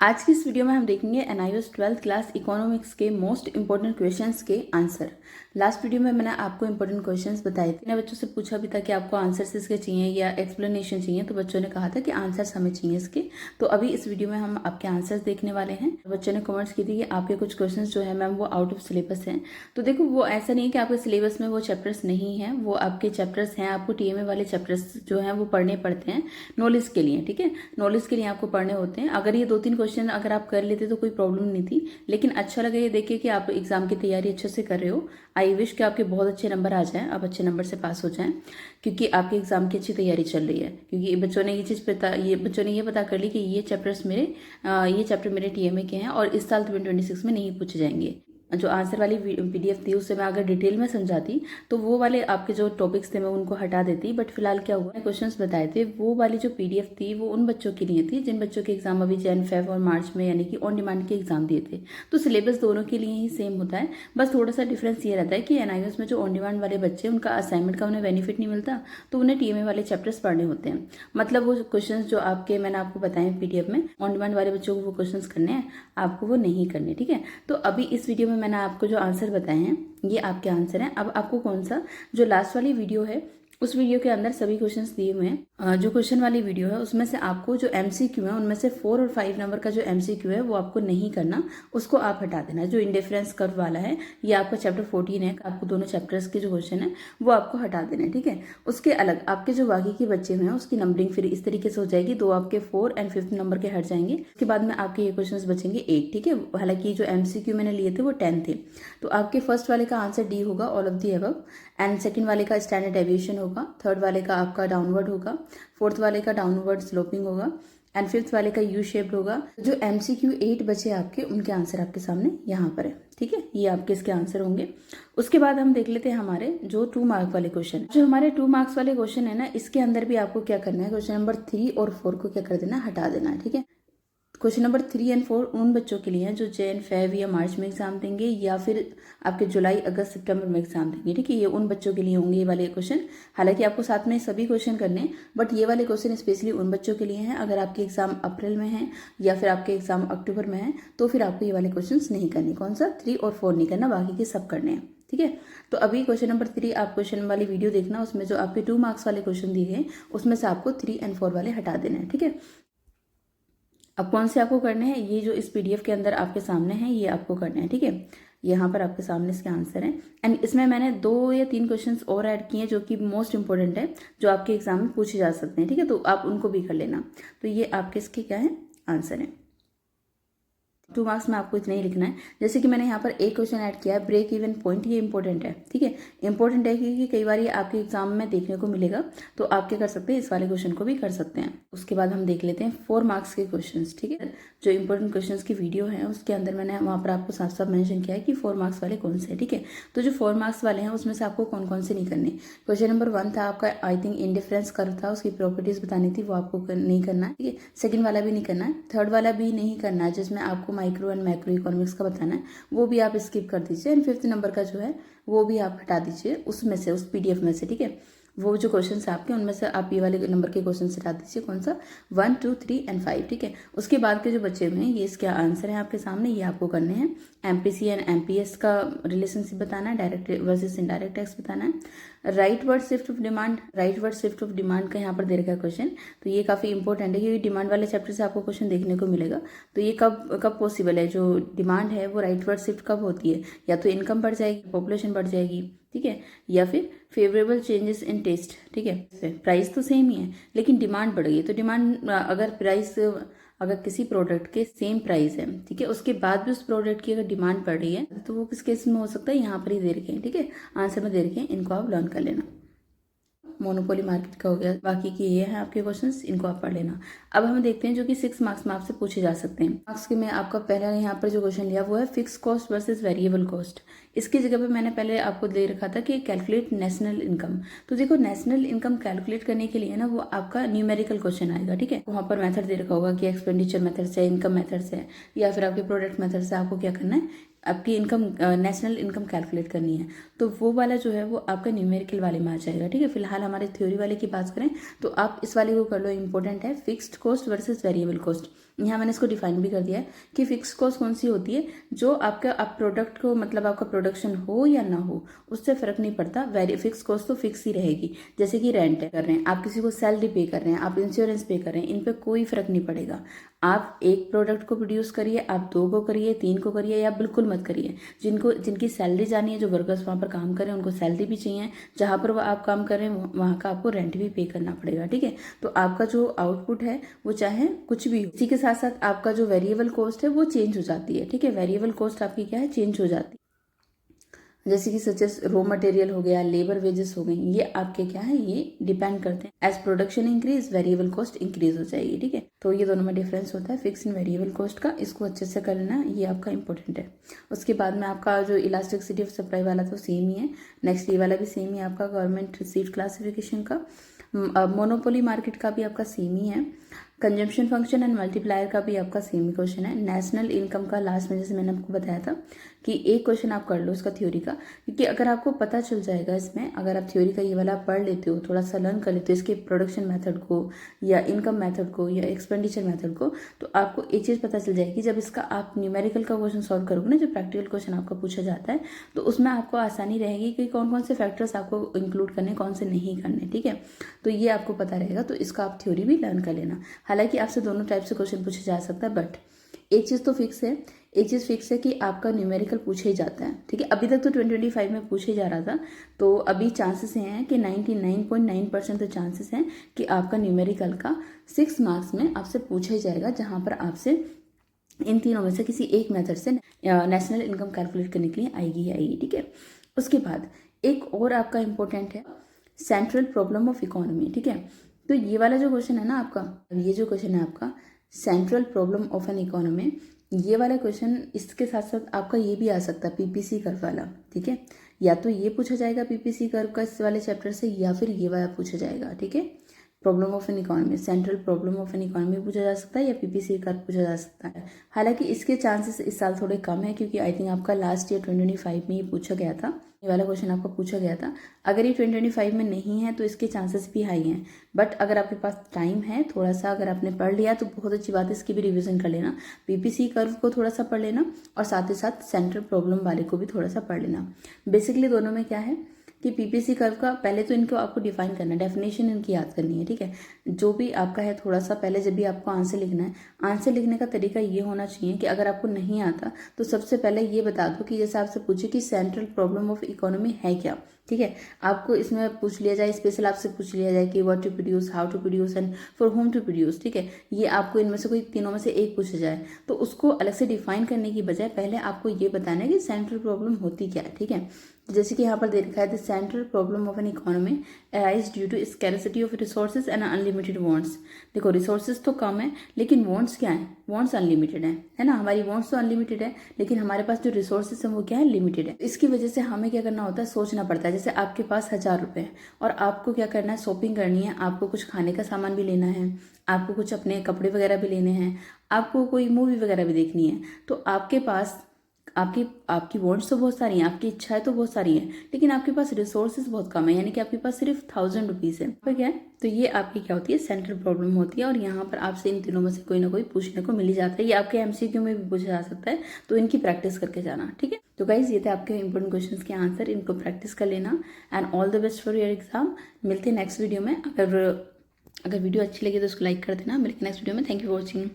आज की इस वीडियो में हम देखेंगे एनआईओएस 12th क्लास इकोनॉमिक्स के मोस्ट इंपॉर्टेंट क्वेश्चंस के आंसर। लास्ट वीडियो में मैंने आपको इंपॉर्टेंट क्वेश्चंस बताए थे। मैंने बच्चों से पूछा भी था कि आपको आंसर्स इसके चाहिए या एक्सप्लेनेशन चाहिए, तो बच्चों ने कहा था कि आंसर्स हमें चाहिए इसके। तो अभी इस वीडियो में हम आपके आंसर्स देखने वाले हैं। बच्चों ने कमेंट्स की थी कि आपके कुछ क्वेश्चन जो है मैम वो आउट ऑफ सिलेबस हैं। तो देखो, वो ऐसा नहीं है कि आपके सिलेबस में वो चैप्टर्स नहीं है, वो आपके चैप्टर्स हैं। आपको टीएमए वाले चैप्टर्स जो हैं वो पढ़ने पड़ते हैं नॉलेज के लिए, ठीक है। नॉलेज के लिए आपको पढ़ने होते हैं। अगर ये 2-3 क्वेश्चन अगर आप कर लेते तो कोई प्रॉब्लम नहीं थी, लेकिन अच्छा लगा ये देखिए कि आप एग्जाम की तैयारी अच्छे से कर रहे हो। आई विश कि आपके बहुत अच्छे नंबर आ जाएं, आप अच्छे नंबर से पास हो जाएं, क्योंकि आपके एग्जाम की अच्छी तैयारी चल रही है। क्योंकि बच्चों ने ये पता कर ली कि ये चैप्टर मेरे टीएमए के हैं और इस साल 2026 में नहीं पूछे जाएंगे। जो आंसर वाली पीडीएफ थी उससे मैं अगर डिटेल में समझाती तो वो वाले आपके जो टॉपिक्स थे मैं उनको हटा देती, बट फिलहाल क्या हुआ, क्वेश्चंस बताए थे वो वाली जो पीडीएफ थी वो उन बच्चों के लिए थी जिन बच्चों के एग्जाम अभी जैन फेब और मार्च में यानी कि ऑन डिमांड के एग्जाम दिए थे। तो सिलेबस दोनों के लिए ही सेम होता है, बस थोड़ा सा डिफरेंस ये रहता है कि एनआईओएस में जो ऑन डिमांड वाले बच्चे उनका असाइनमेंट का उन्हें बेनिफिट नहीं मिलता, तो उन्हें टीएमए वाले चैप्टर्स पढ़ने होते हैं। मतलब वो क्वेश्चन जो आपके मैंने आपको बताए पीडीएफ में, ऑन डिमांड वाले बच्चों को वो क्वेश्चन करने हैं, आपको वो नहीं करने, ठीक है। तो अभी इस वीडियो में मैंने आपको जो आंसर बताए हैं ये आपके आंसर हैं। अब आपको कौन सा, जो लास्ट वाली वीडियो है उस वीडियो के अंदर सभी क्वेश्चंस दिए हुए हैं। जो क्वेश्चन वाली वीडियो है उसमें से आपको जो एमसीक्यू है उनमें से 4 और 5 नंबर का जो एमसीक्यू है वो आपको नहीं करना, उसको आप हटा देना। जो इंडिफरेंस कर्व वाला है ये आपका चैप्टर 14 है, आपको दोनों चैप्टर्स के जो क्वेश्चन है वो आपको हटा देना है, ठीक है। उसके अलग आपके जो बाकी के बच्चे हुए हैं उसकी नंबरिंग फिर इस तरीके से हो जाएगी, 2 आपके 4 एंड 5th नंबर के हट जाएंगे। उसके बाद में आपके ये क्वेश्चन बचेंगे 8, ठीक है। हालांकि जो एमसीक्यू मैंने लिए थे वो 10 थे। तो आपके फर्स्ट वाले का आंसर डी होगा, all of the above, and second वाले का स्टैंडर्ड डेविएशन होगा, थर्ड वाले का आपका डाउनवर्ड होगा, फोर्थ वाले का डाउनवर्ड स्लोपिंग होगा, एंड फिफ्थ वाले का यू शेप्ड होगा। जो एमसीक्यू 8 बचे आपके, उनके आंसर आपके सामने यहाँ पर है, ठीक है। ये आपके इसके आंसर होंगे। उसके बाद हम देख लेते हैं हमारे जो 2 मार्क वाले क्वेश्चन। जो हमारे 2 मार्क्स वाले क्वेश्चन है ना, इसके अंदर भी आपको क्या करना है, क्वेश्चन नंबर 3 और 4 को क्या कर देना, हटा देना है, ठीक है। क्वेश्चन नंबर 3 एंड 4 उन बच्चों के लिए हैं जो जैन फेब या मार्च में एग्जाम देंगे या फिर आपके जुलाई अगस्त सितंबर में एग्जाम देंगे, ठीक है। ये उन बच्चों के लिए होंगे ये वाले क्वेश्चन। हालांकि आपको साथ में सभी क्वेश्चन करने हैं, बट ये वाले क्वेश्चन स्पेशली उन बच्चों के लिए हैं। अगर आपके एग्जाम अप्रैल में है या फिर आपके एग्जाम अक्टूबर में है तो फिर आपको ये वाले क्वेश्चन नहीं करने। कौन सा, 3 और 4 नहीं करना, बाकी के सब करने हैं, ठीक है। तो अभी क्वेश्चन नंबर 3 आप क्वेश्चन वाली वीडियो देखना, उसमें जो आपके 2 मार्क्स वाले क्वेश्चन दिए हैं उसमें से आपको 3 एंड 4 वाले हटा देना है, ठीक है। अब कौन से आपको करने हैं, ये जो इस पीडीएफ के अंदर आपके सामने हैं ये आपको करने हैं, ठीक है। यहाँ पर आपके सामने इसके आंसर हैं, एंड इसमें मैंने 2 या 3 क्वेश्चंस और ऐड किए हैं जो कि मोस्ट इंपॉर्टेंट है, जो आपके एग्जाम में पूछे जा सकते हैं, ठीक है। तो आप उनको भी कर लेना। तो ये आपके इसके क्या है, आंसर है। 2 मार्क्स में आपको इतना ही लिखना है। जैसे कि मैंने यहाँ पर एक क्वेश्चन ऐड किया है, ब्रेक इवन पॉइंट, ये इंपॉर्टेंट है, ठीक है। इंपॉर्टेंट है क्योंकि कई बार ये आपके एग्जाम में देखने को मिलेगा, तो आप क्या कर सकते हैं, इस वाले क्वेश्चन को भी कर सकते हैं। उसके बाद हम देख लेते हैं 4 मार्क्स के क्वेश्चन, ठीक है। जो इंपॉर्टेंट क्वेश्चन की वीडियो है उसके अंदर मैंने वहाँ पर आपको साफ साफ मेंशन किया है कि 4 मार्क्स वाले कौन से, ठीक है। तो जो 4 मार्क्स वाले हैं उसमें से आपको कौन कौन से नहीं करने। क्वेश्चन नंबर 1 था आपका, आई थिंक इंडिफरेंस कर्व था, उसकी प्रॉपर्टीज बतानी थी, वो आपको नहीं करना है, ठीक है। सेकंड वाला भी नहीं करना है, थर्ड वाला भी नहीं करना है जिसमें आपको माइक्रो एंड मैक्रो इकोनॉमिक्स का बताना है, वो भी आप स्किप कर दीजिए। एंड 5th नंबर का जो है वो भी आप हटा दीजिए उसमें से, उस पीडीएफ में से, ठीक है। वो जो क्वेश्चन है आपके उनमें से आप ये वाले नंबर के क्वेश्चन हटा दीजिए, कौन सा, 1, 2, 3 एंड 5, ठीक है। उसके बाद के जो बचे हुए हैं ये इसके आंसर है आपके सामने, ये आपको करने हैं। एमपीसी एंड एमपीएस का रिलेशनशिप बताना है, डायरेक्ट वर्सेस इनडायरेक्ट टैक्स बताना है। Right word shift of demand का यहाँ पर दे रखा है क्वेश्चन, तो ये काफी इंपॉर्टेंट है क्योंकि डिमांड वाले चैप्टर से आपको क्वेश्चन देखने को मिलेगा। तो ये कब पॉसिबल है, जो डिमांड है वो राइट वर्ड शिफ्ट कब होती है, या तो इनकम बढ़ जाएगी, पॉपुलेशन बढ़ जाएगी, ठीक है, या फिर फेवरेबल चेंजेस इन टेस्ट, ठीक है। प्राइस तो सेम ही है लेकिन डिमांड बढ़ गई, तो डिमांड अगर किसी प्रोडक्ट के सेम प्राइस है, ठीक है, उसके बाद भी उस प्रोडक्ट की अगर डिमांड बढ़ रही है तो वो किस केस में हो सकता है, यहाँ पर ही दे रखे हैं, ठीक है। आंसर में दे रखे हैं, इनको आप लर्न कर लेना। मोनोपोली मार्केट का हो गया, बाकी के ये हैं आपके क्वेश्चंस, इनको आप पढ़ लेना। अब हम देखते हैं जो कि 6 मार्क्स में आपसे पूछे जा सकते हैं। मार्क्स के में आपका पहला यहाँ पर जो क्वेश्चन लिया वो है fix cost versus variable cost. इसकी जगह पे मैंने पहले आपको दे रखा था कि कैलकुलेट नेशनल इनकम। तो देखो, नेशनल इनकम कैलकुलेट करने के लिए ना वो आपका न्यूमेरिकल क्वेश्चन आएगा, ठीक है। वहाँ पर मेथड दे रखा होगा कि एक्सपेंडिचर मेथड से, इनकम मेथड से, या फिर आपके प्रोडक्ट मेथड से आपको क्या करना है, आपकी इनकम, नेशनल इनकम कैलकुलेट करनी है। तो वो वाला जो है वो आपका न्यूमेरिकल वाले में आ जाएगा, ठीक है। फिलहाल हमारे थ्योरी वाले की बात करें तो आप इस वाले को कर लो, इंपॉर्टेंट है, fixed cost versus variable cost. यहाँ मैंने इसको डिफाइन भी कर दिया है कि फिक्स कॉस्ट कौन सी होती है, जो आपका आप प्रोडक्ट को मतलब आपका प्रोडक्शन हो या ना हो उससे फर्क नहीं पड़ता, वेरी फिक्स कॉस्ट तो फिक्स ही रहेगी। जैसे कि रेंट कर रहे हैं आप, किसी को सैलरी पे कर रहे हैं आप, इंश्योरेंस पे कर रहे हैं, इन पे कोई फर्क नहीं पड़ेगा। आप एक प्रोडक्ट को प्रोड्यूस करिए, आप 2 को करिए, 3 को करिए या बिल्कुल मत करिए। जिनकी सैलरी जानी है, जो वर्कर्स वहाँ पर काम कर रहे हैं उनको सैलरी भी चाहिए, जहाँ पर वो आप काम कर रहे हैं वहाँ का आपको रेंट भी पे करना पड़ेगा, ठीक है। तो आपका जो आउटपुट है वो चाहे कुछ भी हो, इसी के साथ साथ आपका जो वेरिएबल कॉस्ट है वो चेंज हो जाती है, ठीक है। वेरिएबल कॉस्ट आपकी क्या है, चेंज हो जाती है। जैसे कि सचेस रॉ मटेरियल हो गया, लेबर वेजेस हो गई, ये आपके क्या है, ये डिपेंड करते हैं। As production increase variable cost increase हो जाएगी, ठीक है। तो ये दोनों में डिफरेंस होता है फिक्स एंड वेरिएबल कॉस्ट का, इसको अच्छे से कर लेना, ये आपका इंपॉर्टेंट है। उसके बाद में आपका जो इलास्टिसिटी ऑफ सप्लाई वाला तो सेम ही है, नेक्स्ट ये वाला भी सेम ही है आपका, गवर्नमेंट रिसीव्ड क्लासिफिकेशन का। मोनोपोली मार्केट का भी आपका सेम ही है। कंजम्पशन फंक्शन एंड मल्टीप्लायर का भी आपका सेम ही क्वेश्चन है। नेशनल इनकम का लास्ट में जैसे मैंने आपको बताया था कि एक क्वेश्चन आप कर लो इसका थ्योरी का, क्योंकि अगर आपको पता चल जाएगा इसमें, अगर आप थ्योरी का ये वाला पढ़ लेते हो, थोड़ा सा लर्न कर लेते हो इसके प्रोडक्शन मेथड को या इनकम मेथड को या एक्सपेंडिचर मेथड को, तो आपको एक चीज़ पता चल जाएगी। जब इसका आप न्यूमेरिकल का क्वेश्चन सॉल्व करोगे ना, जो प्रैक्टिकल क्वेश्चन आपका पूछा जाता है, तो उसमें आपको आसानी रहेगी कि कौन कौन से फैक्टर्स आपको इंक्लूड करने, कौन से नहीं करने, ठीक है। तो ये आपको पता रहेगा, तो इसका आप थ्योरी भी लर्न कर लेना। हालांकि आपसे दोनों टाइप से क्वेश्चन पूछा जा सकता है, बट एक चीज़ तो फिक्स है, एक चीज़ फिक्स है कि आपका न्यूमेरिकल पूछे ही जाता है, ठीक है। अभी तक तो 2025 में पूछे जा रहा था, तो अभी चांसेस हैं कि 99.9% तो चांसेस हैं कि आपका न्यूमेरिकल का 6 मार्क्स में आपसे पूछा ही जाएगा, जहाँ पर आपसे इन तीनों में से किसी एक मेथड से नेशनल इनकम कैलकुलेट करने के लिए आएगी, ठीक है। उसके बाद एक और आपका इंपॉर्टेंट है सेंट्रल प्रॉब्लम ऑफ इकोनॉमी, ठीक है। तो ये वाला जो क्वेश्चन है ना आपका, ये जो क्वेश्चन है आपका central problem of an economy, ये वाला क्वेश्चन इसके साथ साथ आपका ये भी आ सकता है पीपीसी कर्व वाला, ठीक है। या तो ये पूछा जाएगा पीपीसी कर्व का इस वाले चैप्टर से, या फिर ये वाला पूछा जाएगा, ठीक है। Problem of an economy, central problem of an economy पूछा जा सकता है या पीपीसी कर्व पूछा जा सकता है। हालांकि इसके चांसेस इस साल थोड़े कम है, क्योंकि आई थिंक आपका लास्ट ईयर 2025 में ये पूछा गया था, ये वाला क्वेश्चन आपका पूछा गया था। अगर ये 2025 में नहीं है तो इसके चांसेस भी हाई हैं, बट अगर आपके पास टाइम है थोड़ा सा, अगर आपने पढ़ लिया तो बहुत अच्छी बात है, इसकी भी रिवीजन कर लेना, पीपीसी कर्व को थोड़ा सा पढ़ लेना और साथ ही साथ सेंट्रल प्रॉब्लम वाले को भी थोड़ा सा पढ़ लेना। बेसिकली दोनों में क्या है कि पीपीसी कर्व का पहले तो इनको आपको डिफाइन करना है, डेफिनेशन इनकी याद करनी है, ठीक है। जो भी आपका है थोड़ा सा पहले, जब भी आपको आंसर लिखना है, आंसर लिखने का तरीका ये होना चाहिए कि अगर आपको नहीं आता तो सबसे पहले ये बता दो कि जैसे आपसे पूछे कि सेंट्रल प्रॉब्लम ऑफ इकोनॉमी है क्या, ठीक है। आपको इसमें पूछ लिया जाए, स्पेशल आपसे पूछ लिया जाए कि what to produce, how to produce and for whom to produce, ठीक है। ये आपको इनमें से कोई तीनों में से एक पूछा जाए, तो उसको अलग से डिफाइन करने की बजाय पहले आपको ये बताना है कि सेंट्रल प्रॉब्लम होती क्या है, ठीक है। जैसे कि यहाँ पर देखा है, the central problem of an economy arise due to scarcity of resources and unlimited wants. देखो रिसोर्सेज तो कम है, लेकिन वांट्स क्या है, वांट्स अनलिमिटेड है ना। हमारी वांट्स तो अनलिमिटेड है, लेकिन हमारे पास जो रिसोर्सेज है वो क्या है, लिमिटेड है। इसकी वजह से हमें क्या करना होता है, सोचना पड़ता है। जैसे आपके पास 1000 रुपये है और आपको क्या करना है, शॉपिंग करनी है, आपको कुछ खाने का सामान भी लेना है, आपको कुछ अपने कपड़े वगैरह भी लेने हैं, आपको कोई मूवी वगैरह भी देखनी है, तो आपके पास आपकी वांट्स तो बहुत सारी हैं, आपकी इच्छाएं तो बहुत सारी हैं, लेकिन आपके पास रिसोर्सेज बहुत कम है, यानी कि आपके पास सिर्फ 1000 रुपीज़ है, तो क्या है, तो ये आपकी क्या होती है, सेंट्रल प्रॉब्लम होती है। और यहाँ पर आपसे इन तीनों में से कोई ना कोई पूछने को मिल ही जाता है, ये आपके एमसीक्यू में भी पूछा जा सकता है, तो इनकी प्रैक्टिस करके जाना, ठीक है। तो गाइज ये थे आपके इंपॉर्टेंट क्वेश्चंस के आंसर, इनको प्रैक्टिस कर लेना and all the best for your exam. मिलते हैं नेक्स्ट वीडियो में। अगर वीडियो अच्छी लगी तो उसको लाइक कर देना। मिलते हैं नेक्स्ट वीडियो में। Thank you for watching.